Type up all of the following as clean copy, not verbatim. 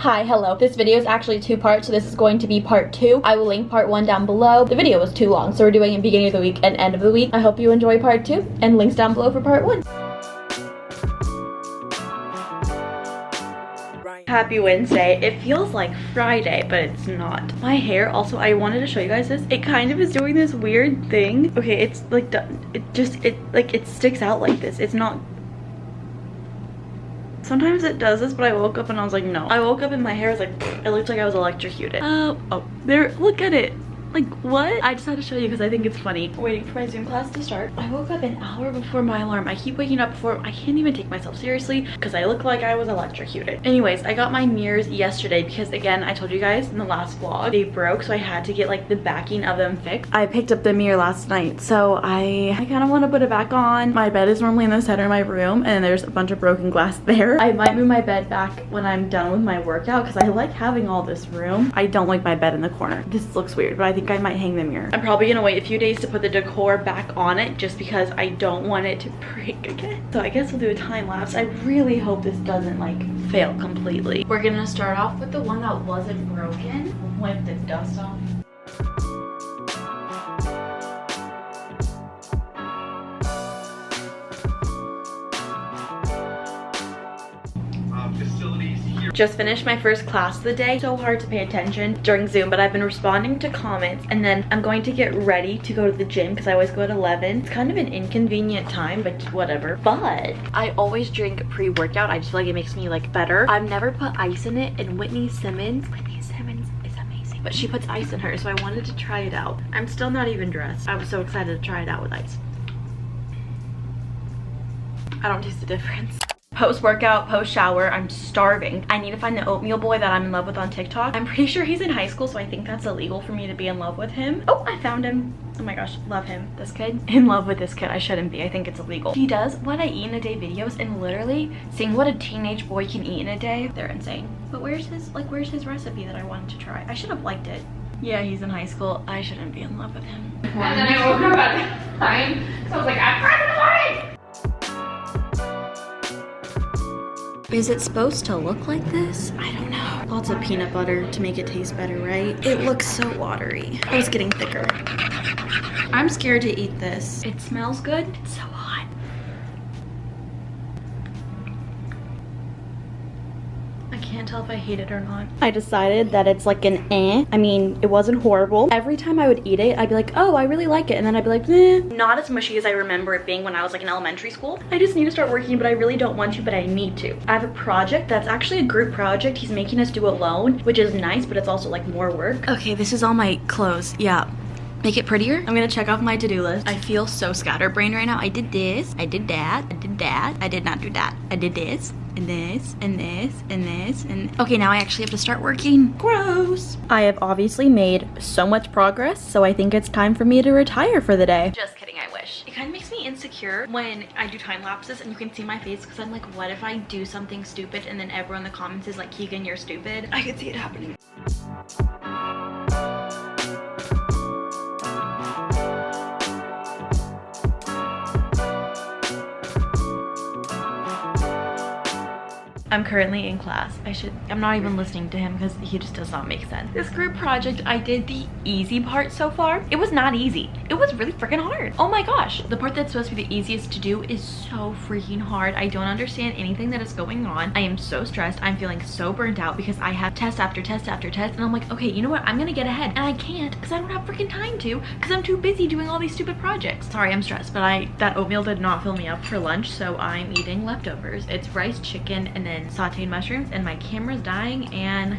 Hi, hello. This video is actually two parts, so this is going to be part 2. I will link part 1 down below. The video was too long, so we're doing it beginning of the week and end of the week. I hope you enjoy part 2, and links down below for part 1. Happy Wednesday. It feels like Friday, but it's not. My hair, also, I wanted to show you guys this. It kind of is doing this weird thing. Okay, it's like, it sticks out like this. It's not. Sometimes it does this, but I woke up and I was like, no. I woke up and my hair was like, it looked like I was electrocuted. Oh, there, look at it. Like, what? I just had to show you because I think it's funny. Waiting for my Zoom class to start. I woke up an hour before my alarm. I keep waking up before. I can't even take myself seriously because I look like I was electrocuted. Anyways, I got my mirrors yesterday because, again, I told you guys in the last vlog, they broke, so I had to get like the backing of them fixed. I picked up the mirror last night, so I kind of want to put it back on. My bed is normally in the center of my room, and there's a bunch of broken glass there. I might move my bed back when I'm done with my workout because I like having all this room. I don't like my bed in the corner. This looks weird, but I think I might hang the mirror. I'm probably gonna wait a few days to put the decor back on it just because I don't want it to break again. So I guess we'll do a time lapse. I really hope this doesn't like fail completely. We're gonna start off with the one that wasn't broken. Wipe the dust off. Just finished my first class of the day. So hard to pay attention during Zoom, but I've been responding to comments, and then I'm going to get ready to go to the gym because I always go at 11. It's kind of an inconvenient time, but whatever. But I always drink pre-workout. I just feel like it makes me like better. I've never put ice in it, and Whitney Simmons is amazing, but she puts ice in hers, so I wanted to try it out. I'm still not even dressed. I was so excited to try it out with ice. I don't taste the difference. Post-workout, post-shower, I'm starving. I need to find the oatmeal boy that I'm in love with on TikTok. I'm pretty sure he's in high school, so I think that's illegal for me to be in love with him. Oh, I found him. Oh my gosh, love him. This kid. In love with this kid. I shouldn't be. I think it's illegal. He does what I eat in a day videos, and literally seeing what a teenage boy can eat in a day, they're insane. But where's his recipe that I wanted to try? I should have liked it. Yeah, he's in high school. I shouldn't be in love with him. And then I woke up at 9, so I was like, I'm running away! Is it supposed to look like this? I don't know. Lots of peanut butter to make it taste better, right? It looks so watery. Oh, it's getting thicker. I'm scared to eat this. It smells good. It's so hot. I can't tell if I hate it or not. I decided that it's like an eh. I mean, it wasn't horrible. Every time I would eat it, I'd be like, oh, I really like it. And then I'd be like, eh. Not as mushy as I remember it being when I was like in elementary school. I just need to start working, but I really don't want to, but I need to. I have a project that's actually a group project. He's making us do alone, which is nice, but it's also like more work. Okay, this is all my clothes. Yeah. Make it prettier. I'm gonna check off my to-do list. I feel so scatterbrained right now. I did this, I did that, I did that, I did not do that. I did this, and this, and this, and this, and okay, now I actually have to start working. Gross. I have obviously made so much progress, so I think it's time for me to retire for the day. Just kidding, I wish. It kind of makes me insecure when I do time lapses and you can see my face because I'm like, what if I do something stupid and then everyone in the comments is like, Keegan, you're stupid? I could see it happening. I'm currently in class. I'm not even listening to him because he just does not make sense. This group project, I did the easy part so far. It was not easy. It was really freaking hard. Oh my gosh. The part that's supposed to be the easiest to do is so freaking hard. I don't understand anything that is going on. I am so stressed. I'm feeling so burnt out because I have test after test after test. And I'm like, okay, you know what? I'm gonna get ahead. And I can't because I don't have freaking time to because I'm too busy doing all these stupid projects. Sorry, I'm stressed, but that oatmeal did not fill me up for lunch. So I'm eating leftovers. It's rice, chicken, and then sauteed mushrooms, and my camera's dying, and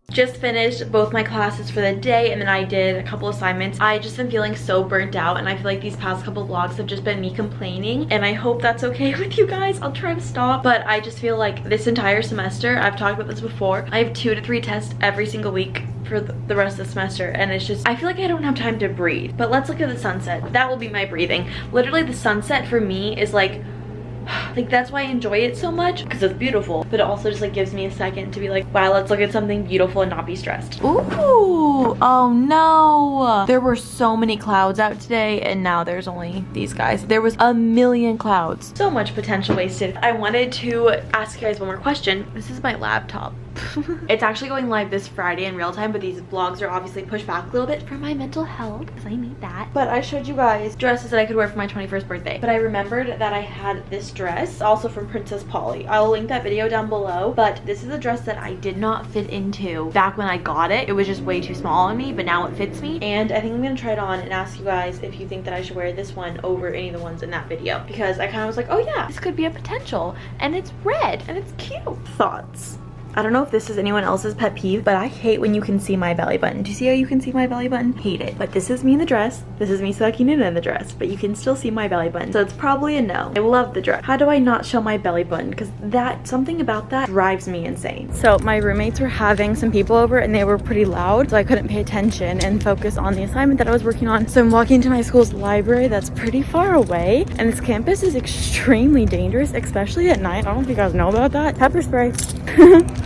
just finished both my classes for the day, and then I did a couple assignments. I just been feeling so burnt out, and I feel like these past couple vlogs have just been me complaining, and I hope that's okay with you guys. I'll try to stop, but I just feel like this entire semester, I've talked about this before, I have 2 to 3 tests every single week for the rest of the semester, and it's just, I feel like I don't have time to breathe. But let's look at the sunset. That will be my breathing. Literally, the sunset for me is like Like that's why I enjoy it so much, because it's beautiful, but it also just like gives me a second to be like, wow, let's look at something beautiful and not be stressed. Ooh, oh no. There were so many clouds out today and now there's only these guys. There was a million clouds. So much potential wasted. I wanted to ask you guys one more question. This is my laptop. It's actually going live this Friday in real time, but these vlogs are obviously pushed back a little bit for my mental health because I need that. But I showed you guys dresses that I could wear for my 21st birthday. But I remembered that I had this dress also from Princess Polly. I'll link that video down below, but this is a dress that I did not fit into back when I got it. It was just way too small on me, but now it fits me. And I think I'm gonna try it on and ask you guys if you think that I should wear this one over any of the ones in that video, because I kind of was like, oh yeah, this could be a potential, and it's red and it's cute. Thoughts? I don't know if this is anyone else's pet peeve, but I hate when you can see my belly button. Do you see how you can see my belly button? Hate it. But this is me in the dress. This is me sucking it in the dress, but you can still see my belly button. So it's probably a no. I love the dress. How do I not show my belly button? Because something about that drives me insane. So my roommates were having some people over and they were pretty loud, so I couldn't pay attention and focus on the assignment that I was working on. So I'm walking to my school's library that's pretty far away, and this campus is extremely dangerous, especially at night. I don't know if you guys know about that. Pepper spray.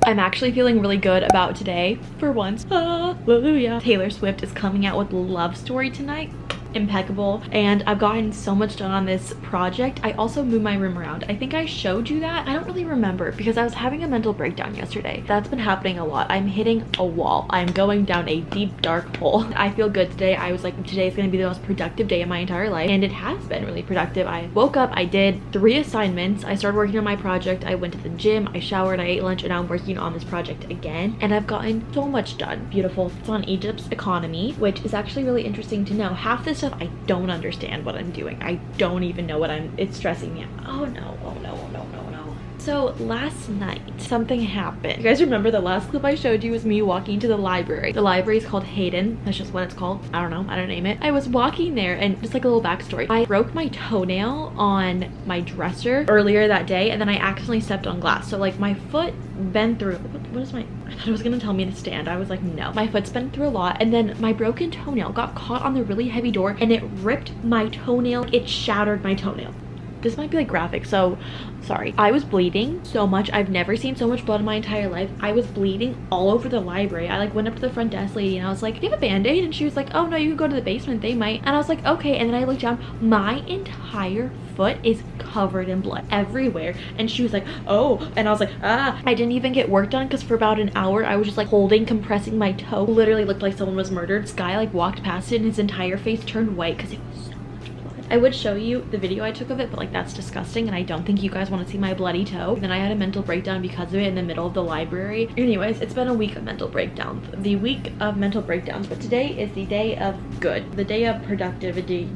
I'm actually feeling really good about today for once. Hallelujah. Taylor Swift is coming out with Love Story tonight. Impeccable, and I've gotten so much done on this project. I also moved my room around. I think I showed you that. I don't really remember because I was having a mental breakdown yesterday. That's been happening a lot. I'm hitting a wall. I'm going down a deep dark hole. I feel good today. I was like, today's gonna be the most productive day of my entire life, and it has been really productive. I woke up, I did 3 assignments, I started working on my project, I went to the gym, I showered, I ate lunch, and now I'm working on this project again, and I've gotten so much done. Beautiful. It's on Egypt's economy, which is actually really interesting to know. Half this stuff I don't understand what I'm doing. I don't even know what it's stressing me out. Oh no, oh no, oh no, no, no. So last night something happened. You guys remember the last clip I showed you was me walking to the library. The library is called Hayden. That's just what it's called. I don't know, I don't name it. I was walking there, and just like a little backstory, I broke my toenail on my dresser earlier that day, and then I accidentally stepped on glass. So like my foot bent through. What is my, I thought it was gonna tell me to stand. I was like, no. My foot's been through a lot, and then my broken toenail got caught on the really heavy door and it ripped my toenail. It shattered my toenail. This might be like graphic, so sorry. I was bleeding so much. I've never seen so much blood in my entire life. I was bleeding all over the library. I like went up to the front desk lady and I was like, do you have a band-aid? And she was like, oh no, you can go to the basement, they might. And I was like, okay. And then I looked down, my entire foot is covered in blood everywhere. And she was like, oh. And I was like, ah. I didn't even get work done because for about an hour I was just like compressing my toe. Literally looked like someone was murdered. Sky like walked past it and his entire face turned white because it was so much blood. I would show you the video I took of it, but like that's disgusting and I don't think you guys want to see my bloody toe. Then I had a mental breakdown because of it in the middle of the library. Anyways, it's been a week of mental breakdowns. The week of mental breakdowns, but today is the day of good. The day of productivity.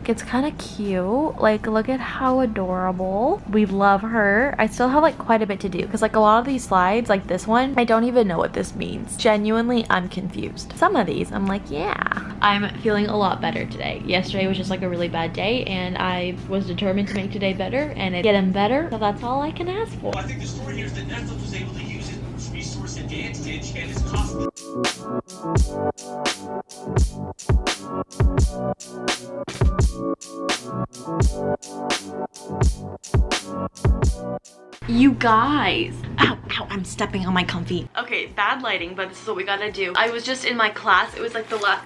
It's kind of cute. Like, look at how adorable. We love her. I still have like quite a bit to do because like a lot of these slides, like this one, I don't even know what this means. Genuinely, I'm confused. Some of these, I'm like, yeah. I'm feeling a lot better today. Yesterday was just like a really bad day and I was determined to make today better and it's getting better. So that's all I can ask for. I think the story here is that Netflix was able to use its resource advantage and its cost. You guys, ow, ow, I'm stepping on my comfy. Okay, bad lighting, but this is what we gotta do. I was just in my class. It was like the last.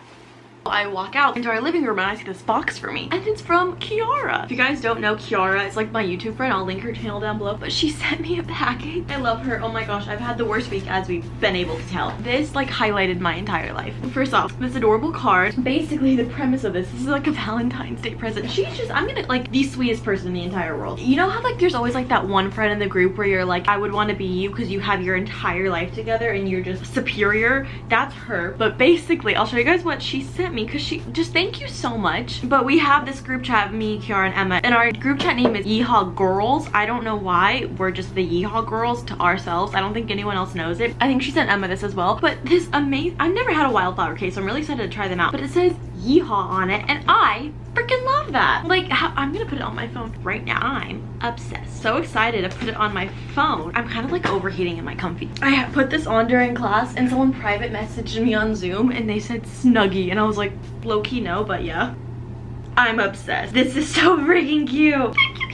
I walk out into our living room and I see this box for me and it's from Kiara. If you guys don't know, Kiara is like my YouTube friend. I'll link her channel down below, but she sent me a package. I love her. Oh my gosh, I've had the worst week as we've been able to tell. This like highlighted my entire life. First off, this adorable card. Basically the premise of this is like a Valentine's Day present. She's just, I'm gonna like the sweetest person in the entire world. You know how like there's always like that one friend in the group where you're like, I would want to be you because you have your entire life together and you're just superior? That's her. But basically I'll show you guys what she sent me because she just, thank you so much. But we have this group chat, me, Kiara, and Emma, and our group chat name is Yeehaw Girls. I don't know why we're just the Yeehaw Girls to ourselves. I don't think anyone else knows it. I think she sent Emma this as well. But this amazing, I've never had a wildflower case, so I'm really excited to try them out. But it says Yeehaw on it and I freaking love that. Like, I'm gonna put it on my phone right now. I'm obsessed. So excited to put it on my phone. I'm kind of like overheating in my comfy. I put this on during class and someone private messaged me on Zoom and they said Snuggie and I was like, low-key no, but yeah. I'm obsessed. This is so freaking cute. Thank you,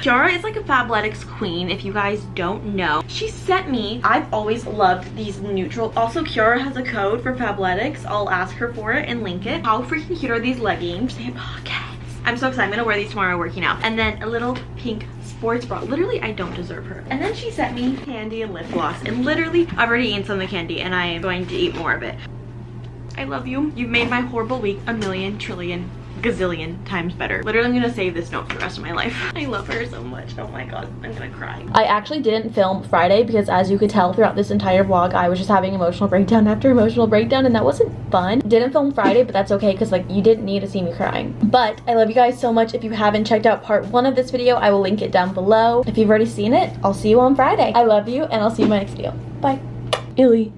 Kiara is like a fabletics queen, if you guys don't know. She sent me, I've always loved these neutral. Also, Kiara has a code for fabletics. I'll ask her for it and link it. How freaking cute are these leggings? They have pockets. I'm so excited. I'm gonna wear these tomorrow working out. And then a little pink sports bra. Literally, I don't deserve her. And then she sent me candy and lip gloss. And literally, I've already eaten some of the candy and I am going to eat more of it. I love you. You've made my horrible week a million, trillion, gazillion times better. Literally, I'm gonna save this note for the rest of my life. I love her so much. Oh my god, I'm gonna cry. I actually didn't film Friday because, as you could tell throughout this entire vlog, I was just having emotional breakdown after emotional breakdown, and that wasn't fun. Didn't film Friday, but that's okay because like you didn't need to see me crying. But I love you guys so much. If you haven't checked out part 1 of this video, I will link it down below. If you've already seen it, I'll see you on Friday. I love you, and I'll see you in my next video. Bye. Illy.